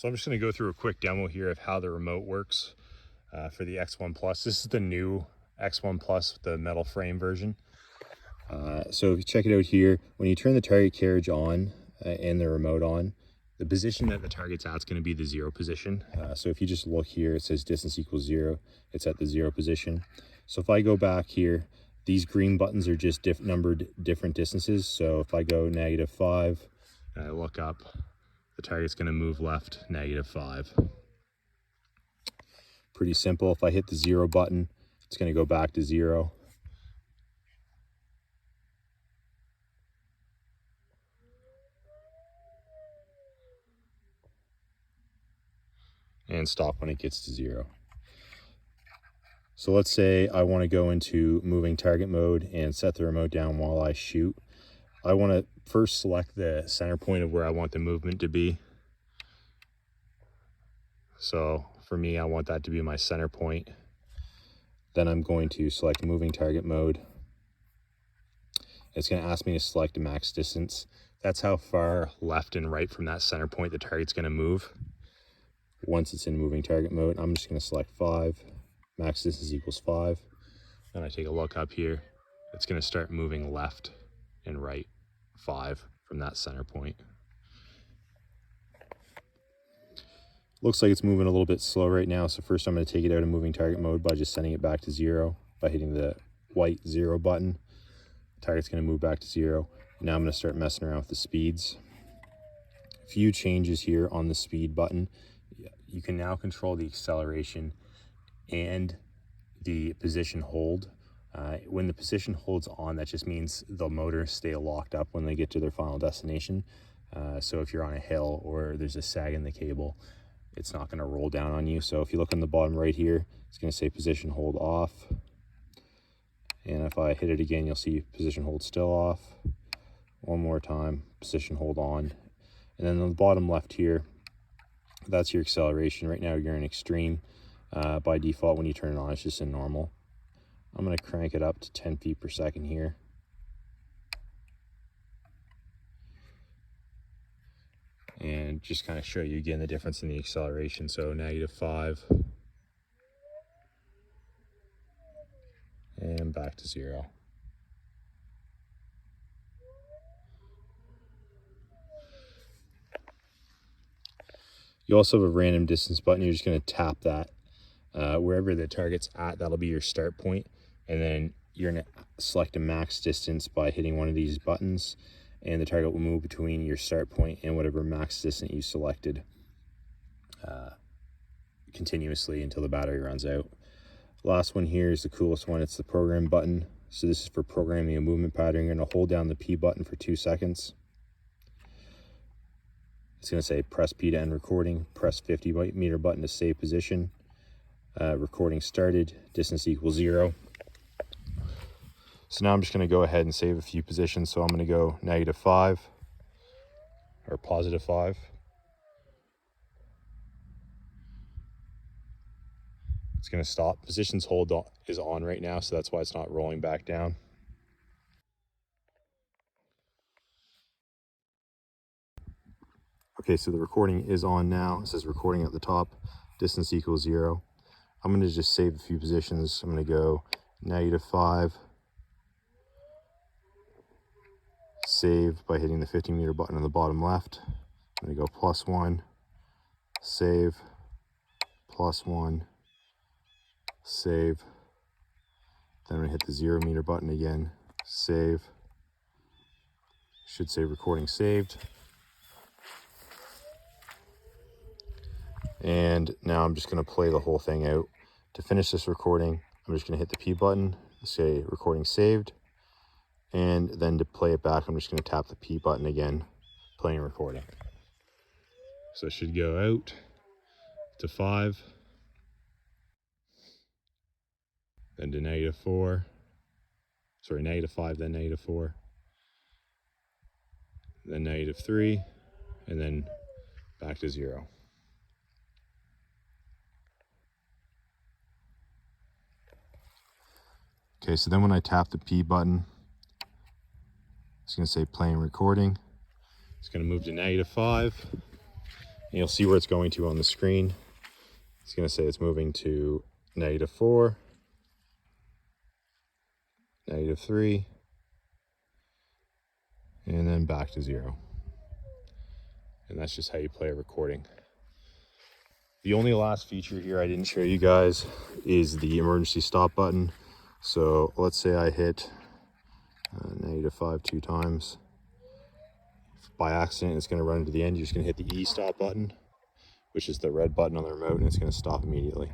So I'm just going to go through a quick demo here of how the remote works for the X1 Plus. This is the new X1 Plus, the metal frame version. So if you check it out here, when you turn the target carriage on and the remote on, the position that the target's at is going to be the 0 position. So if you just look here, it says distance equals 0. It's at the 0 position. So if I go back here, these green buttons are just numbered different distances. So if I go -5 and I look up, the target's going to move left -5. Pretty simple. If I hit the 0 button, it's going to go back to 0. And stop when it gets to 0. So let's say I want to go into moving target mode and set the remote down while I shoot. I want to first select the center point of where I want the movement to be. So for me, I want that to be my center point. Then I'm going to select moving target mode. It's going to ask me to select a max distance. That's how far left and right from that center point the target's going to move. Once it's in moving target mode, I'm just going to select 5. Max distance equals 5. Then I take a look up here. It's going to start moving left and right 5 from that center point. Looks like it's moving a little bit slow right now. So first I'm going to take it out of moving target mode by just sending it back to 0 by hitting the white 0 button. The target's going to move back to 0. Now I'm going to start messing around with the speeds. A few changes here on the speed button. You can now control the acceleration and the position hold. When the position holds on, that just means the motors stay locked up when they get to their final destination. So if you're on a hill or there's a sag in the cable, it's not going to roll down on you. So if you look on the bottom right here, it's going to say position hold off. And if I hit it again, you'll see position hold still off. One more time, position hold on. And then on the bottom left here, that's your acceleration. Right now you're in extreme. By default, when you turn it on, it's just in normal. I'm going to crank it up to 10 feet per second here. And just kind of show you again the difference in the acceleration. So -5 and back to 0. You also have a random distance button. You're just going to tap that wherever the target's at. That'll be your start point, and then you're going to select a max distance by hitting one of these buttons, and the target will move between your start point and whatever max distance you selected continuously until the battery runs out. Last one here is the coolest one. It's the program button. So this is for programming a movement pattern. You're going to hold down the P button for 2 seconds. It's going to say press P to end recording, press 50 meter button to save position. Recording started, distance equals 0. So now I'm just going to go ahead and save a few positions. So I'm going to go -5 or +5. It's going to stop. Positions hold is on right now, so that's why it's not rolling back down. Okay, so the recording is on now. It says recording at the top, distance equals 0. I'm going to just save a few positions. I'm going to go -5, save by hitting the 50 meter button on the bottom left. I'm going to go +1, save, +1, save. Then I'm going to hit the 0 meter button again, save. Should say recording saved. And now I'm just going to play the whole thing out. To finish this recording, I'm just going to hit the P button, say recording saved. And then to play it back, I'm just going to tap the P button again, playing recording. So it should go out to 5, then to -4, sorry, -5, then -4, then -3, and then back to 0. Okay, so then when I tap the P button, it's going to say playing recording. It's going to move to -5, And you'll see where it's going to on the screen. It's going to say it's moving to -4, -3, and then back to 0. And that's just how you play a recording. The only last feature here I didn't show you guys is the emergency stop button. So let's say I hit -5 2 times. By accident, it's going to run into the end. You're just going to hit the E stop button, which is the red button on the remote, and it's going to stop immediately.